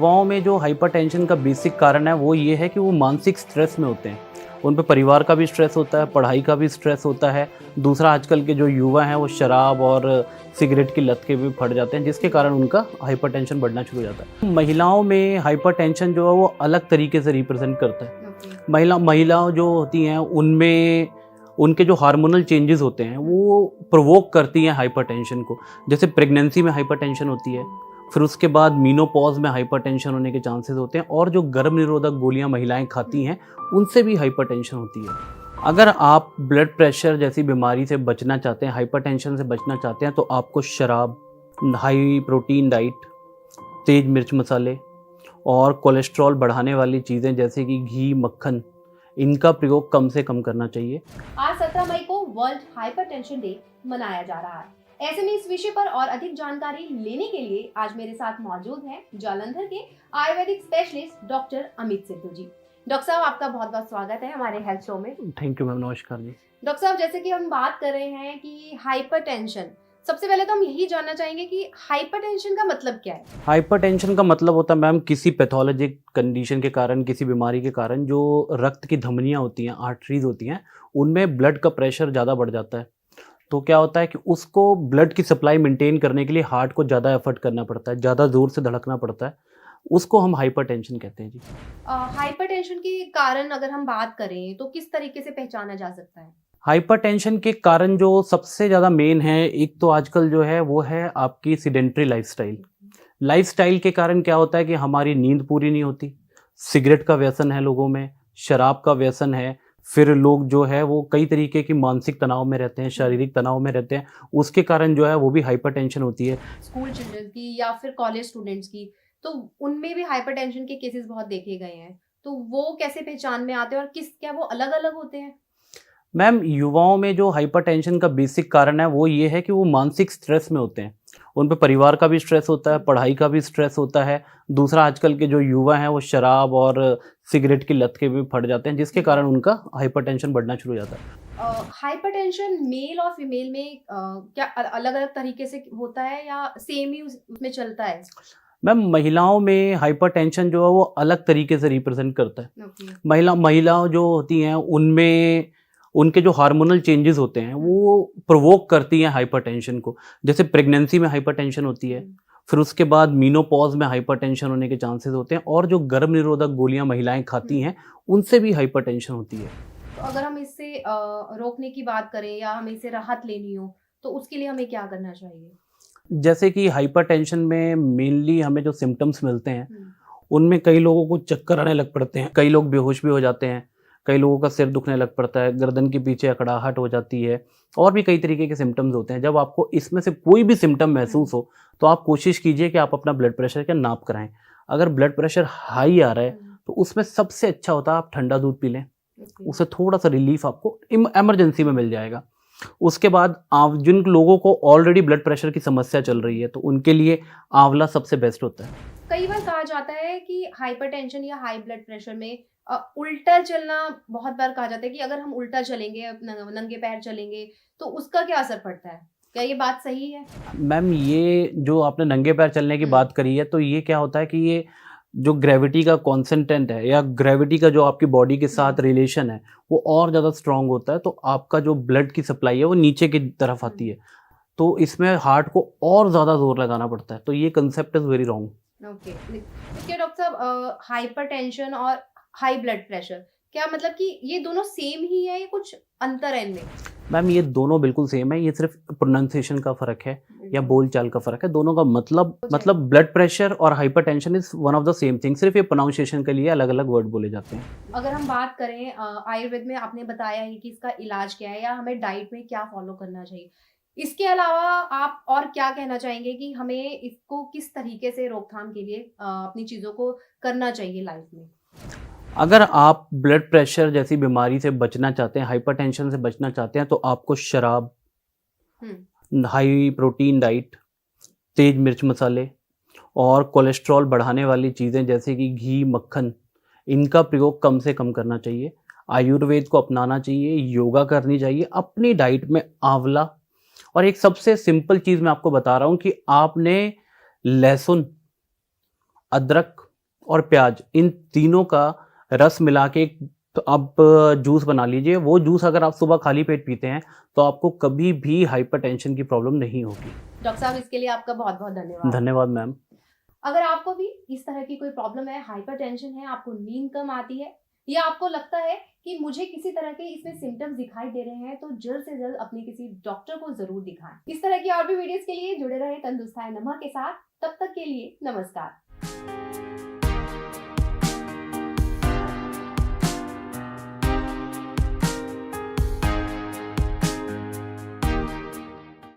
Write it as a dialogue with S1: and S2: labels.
S1: युवाओं में जो हाइपरटेंशन का बेसिक कारण है वो ये है कि वो मानसिक स्ट्रेस में होते हैं। उन पे परिवार का भी स्ट्रेस होता है, पढ़ाई का भी स्ट्रेस होता है। दूसरा, आजकल के जो युवा हैं वो शराब और सिगरेट की लत के भी फट जाते हैं, जिसके कारण उनका हाइपरटेंशन बढ़ना शुरू हो जाता है। महिलाओं में हाइपरटेंशन जो है वो अलग तरीके से रिप्रेजेंट करता है। महिलाओं जो होती हैं उनमें उनके जो हार्मोनल चेंजेस होते हैं वो प्रोवोक करती हैं हाइपरटेंशन को। जैसे प्रेगनेंसी में हाइपरटेंशन होती है, फिर उसके बाद मीनोपॉज में हाइपरटेंशन होने के चांसेस होते हैं, और जो गर्भ निरोधक गोलियां महिलाएं खाती हैं उनसे भी हाइपरटेंशन होती है। अगर आप ब्लड प्रेशर जैसी बीमारी से बचना चाहते हैं, हाइपरटेंशन से बचना चाहते हैं, तो आपको शराब, हाई प्रोटीन डाइट, तेज मिर्च मसाले और कोलेस्ट्रॉल बढ़ाने वाली चीज़ें जैसे कि घी, मक्खन, इनका प्रयोग कम से कम करना चाहिए।
S2: आज 17 मई को वर्ल्ड हाइपरटेंशन डे मनाया जा रहा है। ऐसे में इस विषय पर और अधिक जानकारी लेने के लिए आज मेरे साथ मौजूद हैं जालंधर के आयुर्वेदिक स्पेशलिस्ट डॉक्टर अमित सिद्धू जी। डॉक्टर साहब, आपका बहुत बहुत स्वागत है हमारे हेल्थ शो में।
S1: थैंक यू मैम, नमस्कार जी।
S2: डॉक्टर साहब, जैसे कि हम बात कर रहे हैं कि हाइपरटेंशन, सबसे पहले तो हम यही जानना चाहेंगे कि हाइपरटेंशन का मतलब क्या है।
S1: हाइपरटेंशन का मतलब होता है मैम किसी पैथोलॉजिक कंडीशन के कारण, किसी बीमारी के कारण जो रक्त की धमनियाँ होती हैं, आर्टरीज होती हैं, उनमें ब्लड का प्रेशर ज़्यादा बढ़ जाता है। तो क्या होता है कि उसको ब्लड की सप्लाई मेंटेन करने के लिए हार्ट को ज़्यादा एफर्ट करना पड़ता है, ज़्यादा ज़ोर से धड़कना पड़ता है। उसको हम हाइपरटेंशन कहते हैं जी।
S2: हाइपरटेंशन के कारण अगर हम बात करें तो किस तरीके से पहचाना जा सकता है।
S1: हाइपरटेंशन के कारण जो सबसे ज़्यादा मेन है, एक तो आजकल जो है वो है आपकी सीडेंट्री लाइफस्टाइल। लाइफस्टाइल के कारण क्या होता है कि हमारी नींद पूरी नहीं होती, सिगरेट का व्यसन है लोगों में, शराब का व्यसन है, फिर लोग जो है वो कई तरीके की मानसिक तनाव में रहते हैं, शारीरिक तनाव में रहते हैं, उसके कारण जो है वो भी हाइपरटेंशन होती है।
S2: स्कूल चिल्ड्रन की या फिर कॉलेज स्टूडेंट्स की, तो उनमें भी हाइपरटेंशन के केसेस बहुत देखे गए हैं। तो वो कैसे पहचान में आते हैं और क्या वो अलग अलग होते हैं।
S1: मैम, युवाओं में जो हाइपरटेंशन का बेसिक कारण है वो ये है कि वो मानसिक स्ट्रेस में होते हैं। उन पे परिवार का भी स्ट्रेस होता है, पढ़ाई का भी स्ट्रेस होता है। दूसरा, आजकल के जो युवा हैं वो शराब और सिगरेट की लत के भी फट जाते हैं, जिसके कारण उनका हाइपरटेंशन बढ़ना शुरू हो जाता है।
S2: हाइपरटेंशन मेल और फीमेल में क्या अलग अलग तरीके से होता है या सेम ही उसमें चलता है।
S1: मैम, महिलाओं में हाइपरटेंशन जो है वो अलग तरीके से रिप्रेजेंट करता है। महिलाओं जो होती हैं उनमें उनके जो हार्मोनल चेंजेस होते हैं वो प्रोवोक करती हैं हाइपरटेंशन को। जैसे प्रेगनेंसी में हाइपरटेंशन होती है, फिर उसके बाद मीनोपॉज में हाइपरटेंशन होने के चांसेस होते हैं, और जो गर्भ निरोधक गोलियां महिलाएं खाती हैं उनसे भी हाइपरटेंशन होती है।
S2: तो अगर हम इससे रोकने की बात करें या हमें इससे राहत लेनी हो तो उसके लिए हमें क्या करना चाहिए।
S1: जैसे कि हाइपरटेंशन में मेनली हमें जो सिम्टम्स मिलते हैं उनमें कई लोगों को चक्कर आने लग पड़ते हैं, कई लोग बेहोश भी हो जाते हैं, कई लोगों का सिर दुखने लग पड़ता है, गर्दन के पीछे अकड़ाहट हो जाती है, और भी कई तरीके के सिम्टम्स होते हैं। जब आपको इसमें से कोई भी सिम्टम महसूस हो तो आप कोशिश कीजिए कि आप अपना ब्लड प्रेशर का नाप कराएं। अगर ब्लड प्रेशर हाई आ रहा है तो उसमें सबसे अच्छा होता है आप ठंडा दूध पी लें, उससे थोड़ा सा रिलीफ आपको इमरजेंसी में मिल जाएगा। उसके बाद जिन लोगों को ऑलरेडी ब्लड प्रेशर की समस्या चल रही है तो उनके लिए आंवला सबसे बेस्ट होता है।
S2: कई बार कहा जाता है कि हाइपरटेंशन या हाई ब्लड प्रेशर में उल्टा चलना, बहुत बार कहा जाता है कि अगर हम उल्टा चलेंगे, नंगे पैर चलेंगे तो उसका क्या असर पड़ता है। क्या ये बात सही है।
S1: मैम, ये जो आपने नंगे पैर चलने की बात करी है, तो ये क्या होता है कि ये जो ग्रेविटी का कॉन्सेंटेंट है या ग्रेविटी का जो आपकी बॉडी के साथ रिलेशन है वो और ज़्यादा स्ट्रांग होता है, तो आपका जो ब्लड की सप्लाई है वो नीचे की तरफ आती है, तो इसमें हार्ट को और ज़्यादा जोर लगाना पड़ता है। तो ये concept is very wrong.
S2: Okay, देखिए डॉक्टर साहब, हाइपरटेंशन और हाई ब्लड प्रेशर, क्या मतलब कि ये दोनों सेम ही है या कुछ अंतर है इनमें।
S1: मैम, ये दोनों बिल्कुल सेम है, ये सिर्फ प्रोनाउंसिएशन का फ़र्क है या बोलचाल का फ़र्क है। दोनों का मतलब ब्लड प्रेशर और hypertension is one of the same thing, सिर्फ ये प्रोनाउंसिएशन के लिए अलग अलग वर्ड बोले जाते हैं।
S2: अगर हम बात करें आयुर्वेद में, आपने बताया है कि इसका इलाज क्या है या हमें डाइट में क्या फॉलो करना चाहिए। इसके अलावा आप और क्या कहना चाहेंगे कि हमें इसको किस तरीके से रोकथाम के लिए अपनी चीज़ों को करना चाहिए लाइफ में।
S1: अगर आप ब्लड प्रेशर जैसी बीमारी से बचना चाहते हैं, हाइपरटेंशन से बचना चाहते हैं, तो आपको शराब, हाई प्रोटीन डाइट, तेज मिर्च मसाले और कोलेस्ट्रॉल बढ़ाने वाली चीज़ें जैसे कि घी, मक्खन, इनका प्रयोग कम से कम करना चाहिए। आयुर्वेद को अपनाना चाहिए, योगा करनी चाहिए, अपनी डाइट में आंवला, और एक सबसे सिंपल चीज़ मैं आपको बता रहा हूँ कि आपने लहसुन, अदरक और प्याज, इन तीनों का रस मिला के तो आप जूस बना लीजिए। वो जूस अगर आप सुबह खाली पेट पीते हैं तो आपको कभी भी हाइपरटेंशन की प्रॉब्लम नहीं होगी।
S2: डॉक्टर साहब, इसके लिए आपका बहुत बहुत धन्यवाद।
S1: धन्यवाद मैम।
S2: अगर आपको भी इस तरह की कोई प्रॉब्लम है, हाइपरटेंशन है, आपको नींद कम आती है, या आपको लगता है कि मुझे किसी तरह के इसमें सिम्टम्स दिखाई दे रहे हैं, तो जल्द से जल्द अपने किसी डॉक्टर को जरूर दिखाएं। इस तरह की और भी वीडियोस के लिए जुड़े रहे तंदुरुस्त है नमा के साथ। तब तक के लिए नमस्कार।